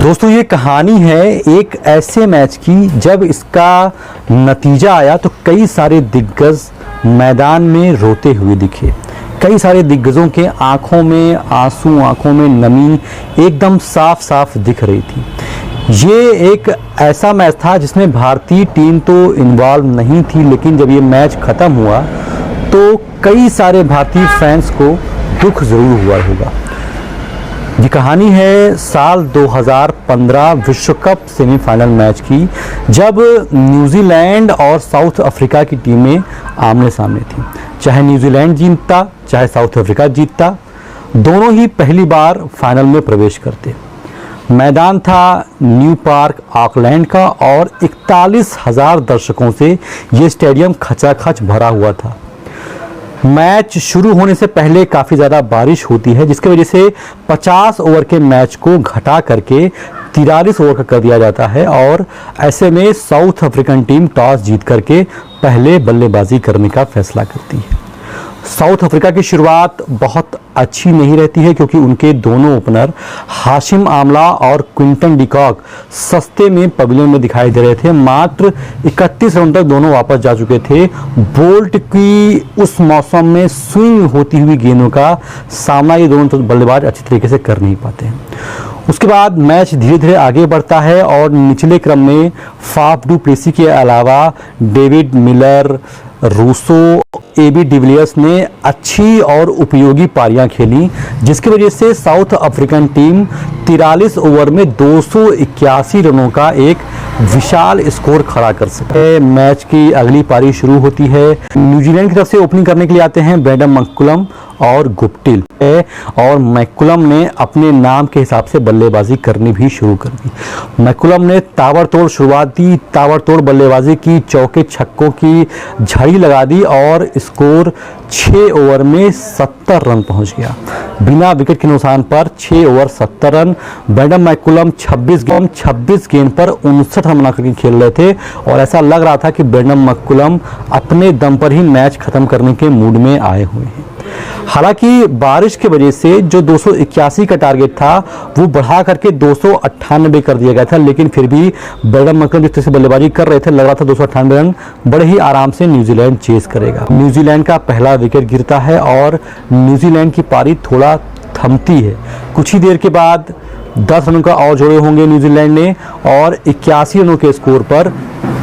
दोस्तों ये कहानी है एक ऐसे मैच की जब इसका नतीजा आया तो कई सारे दिग्गज मैदान में रोते हुए दिखे। कई सारे दिग्गजों के आंखों में आंसू, आंखों में नमी एकदम साफ साफ दिख रही थी। ये एक ऐसा मैच था जिसमें भारतीय टीम तो इन्वॉल्व नहीं थी, लेकिन जब ये मैच ख़त्म हुआ तो कई सारे भारतीय फैंस को दुख ज़रूर हुआ होगा। ये कहानी है साल 2015 विश्व कप सेमीफाइनल मैच की, जब न्यूजीलैंड और साउथ अफ्रीका की टीमें आमने सामने थी। चाहे न्यूजीलैंड जीतता चाहे साउथ अफ्रीका जीतता, दोनों ही पहली बार फाइनल में प्रवेश करते। मैदान था न्यू पार्क ऑकलैंड का और 41,000 दर्शकों से ये स्टेडियम खचाखच भरा हुआ था। मैच शुरू होने से पहले काफ़ी ज़्यादा बारिश होती है, जिसकी वजह से 50 ओवर के मैच को घटा करके 43 ओवर का कर दिया जाता है और ऐसे में साउथ अफ्रीकन टीम टॉस जीत करके पहले बल्लेबाजी करने का फैसला करती है। साउथ अफ्रीका की शुरुआत बहुत अच्छी नहीं रहती है, क्योंकि उनके दोनों ओपनर हाशिम आमला और क्विंटन डिकॉक सस्ते में पवेलियन में दिखाई दे रहे थे। मात्र 31 रन तक दोनों वापस जा चुके थे। बोल्ट की उस मौसम में स्विंग होती हुई गेंदों का सामना ये दोनों बल्लेबाज अच्छी तरीके से कर नहीं पाते हैं। उसके बाद मैच धीरे धीरे आगे बढ़ता है और निचले क्रम में फाफ डू प्लेसी के अलावा David Miller, Rossouw, AB de Villiers ने अच्छी और उपयोगी पारियां खेली, जिसकी वजह से साउथ अफ्रीकन टीम 43 ओवर में 281 रनों का एक विशाल स्कोर खड़ा कर सके। मैच की अगली पारी शुरू होती है। न्यूजीलैंड की तरफ से ओपनिंग करने के लिए आते हैं ब्रेंडन मैकुलम और गुप्टिल, और मैकुलम ने अपने नाम के हिसाब से बल्लेबाजी करनी भी शुरू कर दी। मैकुलम ने ताबड़तोड़ शुरुआत दी, ताबड़तोड़ बल्लेबाजी की, चौके छक्कों की झड़ी लगा दी और स्कोर 6 ओवर में 70 रन पहुंच गया। बिना विकेट के नुकसान पर 6 ओवर 70 रन। ब्रेंडन मैकुलम 26 गेंद पर 59 रन बना करके खेल रहे थे और ऐसा लग रहा था कि ब्रेंडन मैकुलम अपने दम पर ही मैच खत्म करने के मूड में आए हुए हैं। हालांकि बारिश की वजह से जो 281 का टारगेट था वो बढ़ा करके 298 कर दिया गया था, लेकिन फिर भी ब्रेंडन मैकुलम जिस तरह से बल्लेबाजी कर रहे थे, लग रहा था 298 रन बड़े ही आराम से न्यूजीलैंड चेस करेगा। न्यूजीलैंड का पहला विकेट गिरता है और न्यूजीलैंड की पारी थोड़ा थमती है। कुछ ही देर के बाद 10 रनों का और जोड़े होंगे न्यूजीलैंड ने और 81 रनों के स्कोर पर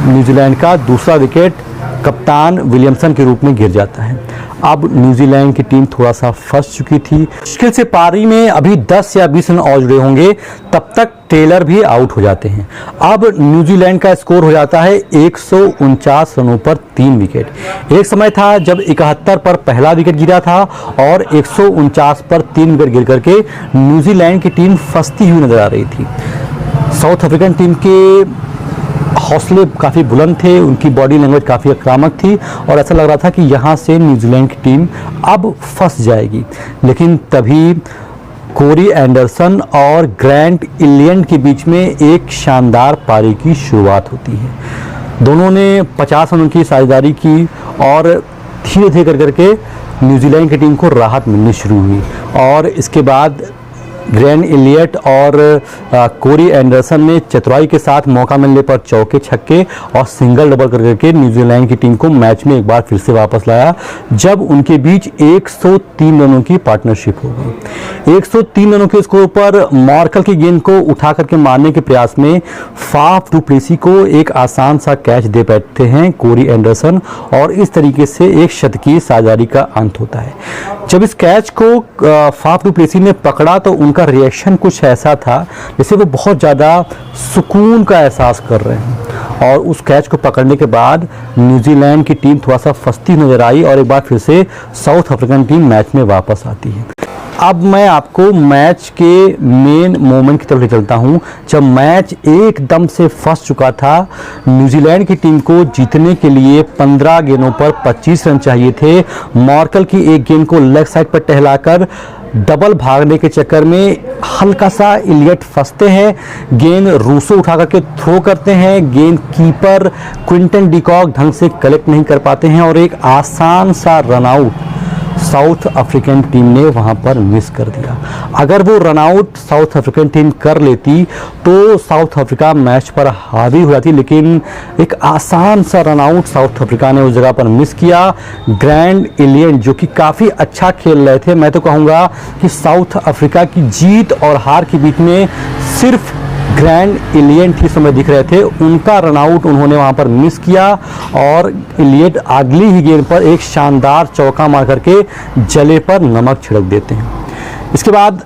न्यूजीलैंड का दूसरा विकेट कप्तान विलियमसन के रूप में गिर जाता है। अब न्यूजीलैंड की टीम थोड़ा सा फंस चुकी थी। मुश्किल से पारी में अभी 10 या 20 रन और जुड़े होंगे, तब तक टेलर भी आउट हो जाते हैं। अब न्यूजीलैंड का स्कोर हो जाता है 149 रनों पर 3 विकेट। एक समय था जब 71 पर पहला विकेट गिरा था और 149 पर 3 विकेट गिर करके न्यूजीलैंड की टीम फंसती हुई नजर आ रही थी। साउथ अफ्रीकन टीम के हौसले काफ़ी बुलंद थे, उनकी बॉडी लैंग्वेज काफ़ी आक्रामक थी और ऐसा लग रहा था कि यहाँ से न्यूजीलैंड की टीम अब फंस जाएगी। लेकिन तभी कोरी एंडरसन और ग्रैंट इलियट के बीच में एक शानदार पारी की शुरुआत होती है। दोनों ने 50 रनों की साझेदारी की और धीरे धीरे करके न्यूजीलैंड की टीम को राहत मिलनी शुरू हुई और इसके बाद ग्रैंट इलियट और कोरी एंडरसन ने चतुराई के साथ मौका मिलने पर चौके छक्के और सिंगल डबल करके न्यूजीलैंड की टीम को मैच में एक बार फिर से वापस लाया, जब उनके बीच 103 रनों की पार्टनरशिप हो गई। 103 रनों के स्कोर पर मार्कल की गेंद को उठा करके मारने के प्रयास में फाफ डू प्लेसी को एक आसान सा कैच दे बैठते हैं कोरी एंडरसन और इस तरीके से एक शतकीय साझेदारी का अंत होता है। जब इस कैच को फाफ डू प्लेसी ने पकड़ा तो उनका रिएक्शन कुछ ऐसा था जैसे वो बहुत ज़्यादा सुकून का एहसास कर रहे हैं और उस कैच को पकड़ने के बाद न्यूजीलैंड की टीम थोड़ा सा फंसती नजर आई और एक बार फिर से साउथ अफ्रीकन टीम मैच में वापस आती है। अब मैं आपको मैच के मेन मोमेंट की तरफ ले चलता हूं, जब मैच एकदम से फंस चुका था। न्यूजीलैंड की टीम को जीतने के लिए 15 गेंदों पर 25 रन चाहिए थे। मार्कल की एक गेंद को लेग साइड पर टहलाकर डबल भागने के चक्कर में हल्का सा इलियट फंसते हैं, गेंद रूसो उठा करके थ्रो करते हैं, गेंद कीपर क्विंटन डिकॉक ढंग से कलेक्ट नहीं कर पाते हैं और एक आसान सा run out south African team ने वहां पर मिस कर दिया। अगर वो run out south African team कर लेती तो साउथ अफ्रीका मैच पर हावी हो जाती, लेकिन एक आसान सा रन आउट साउथ अफ्रीका ने उस जगह पर मिस किया। ग्रैंड इलियट जो कि काफ़ी अच्छा खेल रहे थे, मैं तो कहूँगा कि साउथ अफ्रीका की जीत और हार के बीच में सिर्फ ग्रैंड इलियट ही समय दिख रहे थे। उनका रन आउट उन्होंने वहां पर मिस किया और इलियट अगली ही गेंद पर एक शानदार चौका मार करके जले पर नमक छिड़क देते हैं। इसके बाद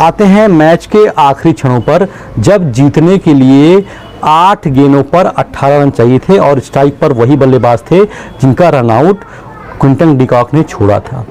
आते हैं मैच के आखिरी क्षणों पर, जब जीतने के लिए 8 गेंदों पर 18 रन चाहिए थे और स्ट्राइक पर वही बल्लेबाज थे जिनका रन आउट क्विंटन डिकॉक ने छोड़ा था।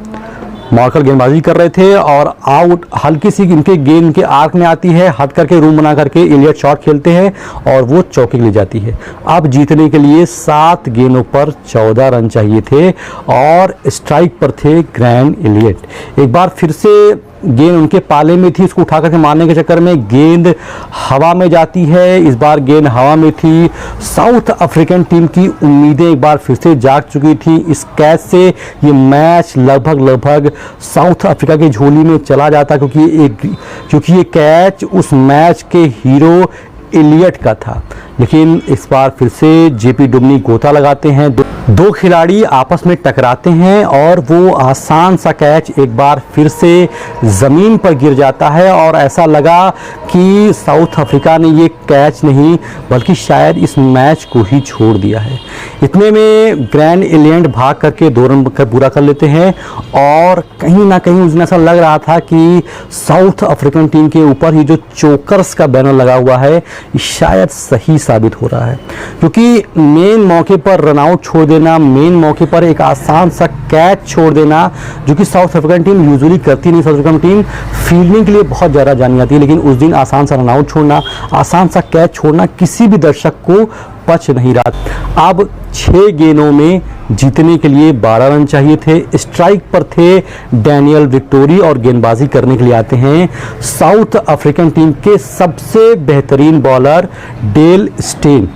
मार्कर गेंदबाजी कर रहे थे और आउट हल्की सी इनके गेंद के आर्क में आती है, हट करके रूम बना करके इलियट शॉट खेलते हैं और वो चौके के लिए जाती है। अब जीतने के लिए 7 गेंदों पर 14 रन चाहिए थे और स्ट्राइक पर थे ग्रैंड इलियट। एक बार फिर से गेंद उनके पाले में थी, उसको उठा करके मारने के चक्कर में गेंद हवा में जाती है। इस बार गेंद हवा में थी। साउथ अफ्रीकन टीम की उम्मीदें एक बार फिर से जाग चुकी थी। इस कैच से ये मैच लगभग साउथ अफ्रीका की झोली में चला जाता, क्योंकि ये कैच उस मैच के हीरो इलियट का था। लेकिन इस बार फिर से जेपी डुमनी गोता लगाते हैं, दो खिलाड़ी आपस में टकराते हैं और वो आसान सा कैच एक बार फिर से ज़मीन पर गिर जाता है और ऐसा लगा कि साउथ अफ्रीका ने ये कैच नहीं बल्कि शायद इस मैच को ही छोड़ दिया है। इतने में ग्रैंड इलियट भाग करके 2 रन पूरा कर लेते हैं और कहीं ना कहीं उस दिन ऐसा लग रहा था कि साउथ अफ्रीकन टीम के ऊपर ही जो चोकर्स का बैनर लगा हुआ है शायद सही साबित हो रहा है, क्योंकि मेन मौके पर रन आउट छोड़ देना, मेन मौके पर एक आसान सा कैच छोड़ देना जो कि साउथ अफ्रीकन टीम यूजुअली करती नहीं। साउथ अफ्रीकन टीम फील्डिंग के लिए बहुत ज़्यादा जानी जाती है, लेकिन उस दिन आसान सा रन आउट छोड़ना, आसान सा कैच छोड़ना किसी भी दर्शक को पच नहीं रहा। अब 6 गेंदों में जीतने के लिए 12 रन चाहिए थे। स्ट्राइक पर थे डैनियल विक्टोरी और गेंदबाजी करने के लिए आते हैं साउथ अफ्रीकन टीम के सबसे बेहतरीन bowler Dale Steyn.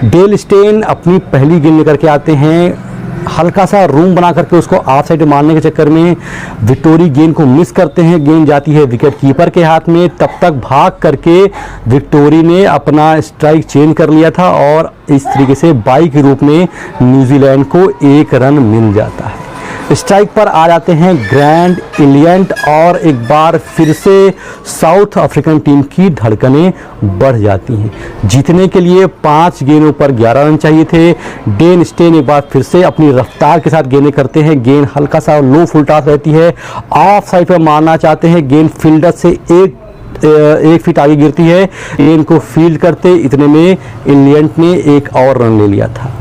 Dale Steyn अपनी पहली गेंद लेकर के आते हैं, हल्का सा रूम बना करके उसको ऑफ साइड मारने के चक्कर में विक्टोरी गेंद को मिस करते हैं। गेंद जाती है विकेट कीपर के हाथ में। तब तक भाग करके विक्टोरी ने अपना स्ट्राइक चेंज कर लिया था और इस तरीके से बाई के रूप में न्यूजीलैंड को 1 रन मिल जाता है। स्ट्राइक पर आ जाते हैं ग्रैंड इलियट और एक बार फिर से साउथ अफ्रीकन टीम की धड़कनें बढ़ जाती हैं। जीतने के लिए 5 गेंदों पर 11 रन चाहिए थे। डेन स्टेन एक बार फिर से अपनी रफ्तार के साथ गेंदें करते हैं। गेंद हल्का सा लो फुल टॉस रहती है, ऑफ साइड पर मारना चाहते हैं। गेंद फील्डर से 1 फीट आगे गिरती है। गेंद को फील्ड करते इतने में इलियट ने 1 और रन ले लिया था।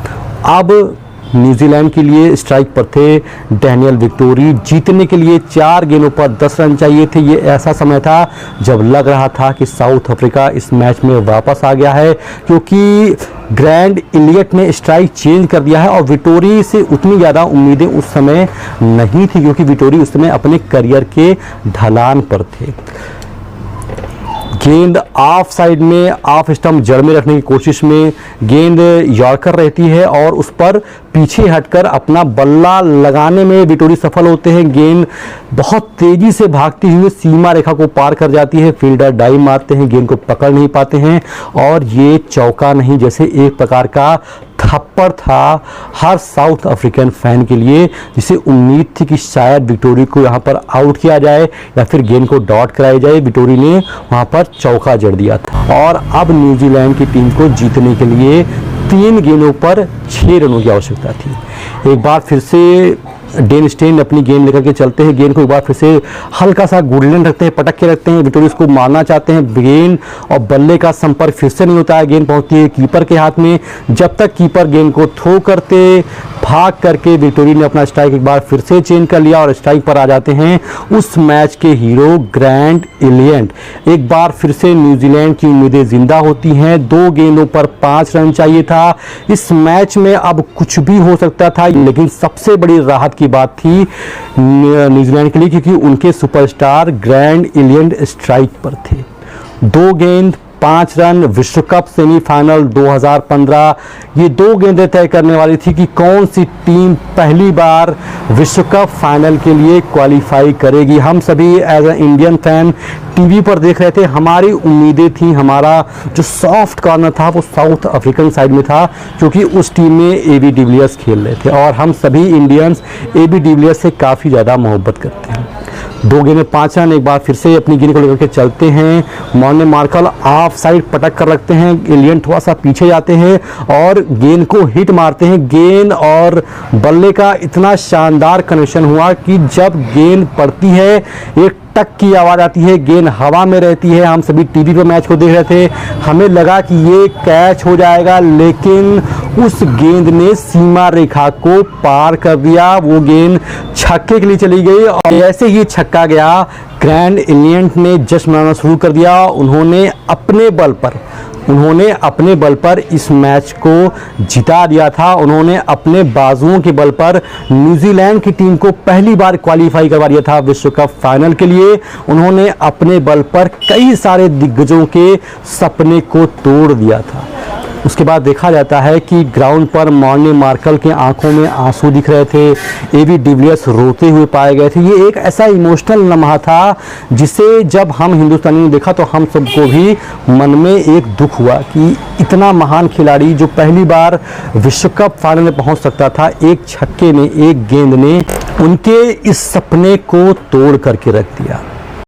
अब न्यूजीलैंड के लिए स्ट्राइक पर थे डैनियल विक्टोरी। जीतने के लिए 4 गेंदों पर 10 रन चाहिए थे। ये ऐसा समय था जब लग रहा था कि साउथ अफ्रीका इस मैच में वापस आ गया है, क्योंकि ग्रैंड इलियट ने स्ट्राइक चेंज कर दिया है और विक्टोरी से उतनी ज़्यादा उम्मीदें उस समय नहीं थी, क्योंकि विक्टोरी उस समय अपने करियर के ढलान पर थे। गेंद ऑफ साइड में ऑफ स्टंप जड़ में रखने की कोशिश में गेंद यॉर्कर रहती है और उस पर पीछे हटकर अपना बल्ला लगाने में विक्टोरी सफल होते हैं। गेंद बहुत तेजी से भागती हुई सीमा रेखा को पार कर जाती है। फील्डर डाइव मारते हैं, गेंद को पकड़ नहीं पाते हैं और ये चौका नहीं, जैसे एक प्रकार का थप्पड़ था हर साउथ अफ्रीकन फैन के लिए, जिसे उम्मीद थी कि शायद विक्टोरी को यहाँ पर आउट किया जाए या फिर गेंद को डॉट कराई जाए। विक्टोरी ने वहाँ पर चौका जड़ दिया था और अब न्यूजीलैंड की टीम को जीतने के लिए 3 गेंदों पर 6 रनों की आवश्यकता थी। एक बार फिर से डेन स्टेन अपनी गेंद लेकर के चलते हैं। गेंद को एक बार फिर से हल्का सा गुडलैंड रखते हैं, पटक के रखते हैं। विक्टोरी उसको मारना चाहते हैं। गेंद और बल्ले का संपर्क फिर से नहीं होता है। गेंद पहुंचती है कीपर के हाथ में। जब तक कीपर गेंद को थ्रो करते भाग करके विक्टोरी ने अपना स्ट्राइक एक बार फिर से चेंज कर लिया और स्ट्राइक पर आ जाते हैं उस मैच के हीरो ग्रैंड इलियट। एक बार फिर से न्यूजीलैंड की उम्मीदें जिंदा होती हैं। 2 गेंदों पर 5 रन चाहिए था। इस मैच में अब कुछ भी हो सकता था, लेकिन सबसे बड़ी राहत की बात थी न्यूजीलैंड के लिए, क्योंकि उनके सुपरस्टार ग्रैंड इलियट स्ट्राइक पर थे। 2 गेंद 5 रन। विश्व कप सेमीफाइनल 2015 ये 2 गेंदें तय करने वाली थी कि कौन सी टीम पहली बार विश्व कप फाइनल के लिए क्वालिफाई करेगी। हम सभी as a Indian fan TV पर देख रहे थे, हमारी उम्मीदें थी, हमारा जो सॉफ्ट कॉर्नर था वो साउथ अफ्रीकन साइड में था, क्योंकि उस टीम में एबी डिविलियर्स खेल रहे थे और हम सभी इंडियंस एबी डिविलियर्स से काफ़ी ज़्यादा मोहब्बत करते हैं। 2 गेंद में 5 रन, एक बार फिर से अपनी गेंद को लेकर के चलते हैं। मॉर्ने मार्कल ऑफ साइड पटक कर रखते हैं, एलियन थोड़ा सा पीछे जाते हैं और गेंद को हिट मारते हैं। गेंद और बल्ले का इतना शानदार कनेक्शन हुआ कि जब गेंद पड़ती है एक टक की आवाज़ आती है, गेंद हवा में रहती है। हम सभी टीवी पर मैच को देख रहे थे, हमें लगा कि ये कैच हो जाएगा, लेकिन उस गेंद ने सीमा रेखा को पार कर दिया। वो गेंद छक्के के लिए चली गई और जैसे ही छक्का गया, ग्रैंड एलियन ने जश्न मनाना शुरू कर दिया। उन्होंने अपने बल पर इस मैच को जिता दिया था। उन्होंने अपने बाजुओं के बल पर न्यूजीलैंड की टीम को पहली बार क्वालिफाई करवा दिया था विश्व कप फाइनल के लिए। उन्होंने अपने बल पर कई सारे दिग्गजों के सपने को तोड़ दिया था। उसके बाद देखा जाता है कि ग्राउंड पर मॉर्ने मार्कल के आंखों में आंसू दिख रहे थे, एबी डिविलियर्स रोते हुए पाए गए थे। ये एक ऐसा इमोशनल लम्हा था जिसे जब हम हिंदुस्तानी ने देखा तो हम सबको भी मन में एक दुख हुआ कि इतना महान खिलाड़ी जो पहली बार विश्व कप फाइनल में पहुंच सकता था, एक छक्के ने, एक गेंद ने उनके इस सपने को तोड़ करके रख दिया।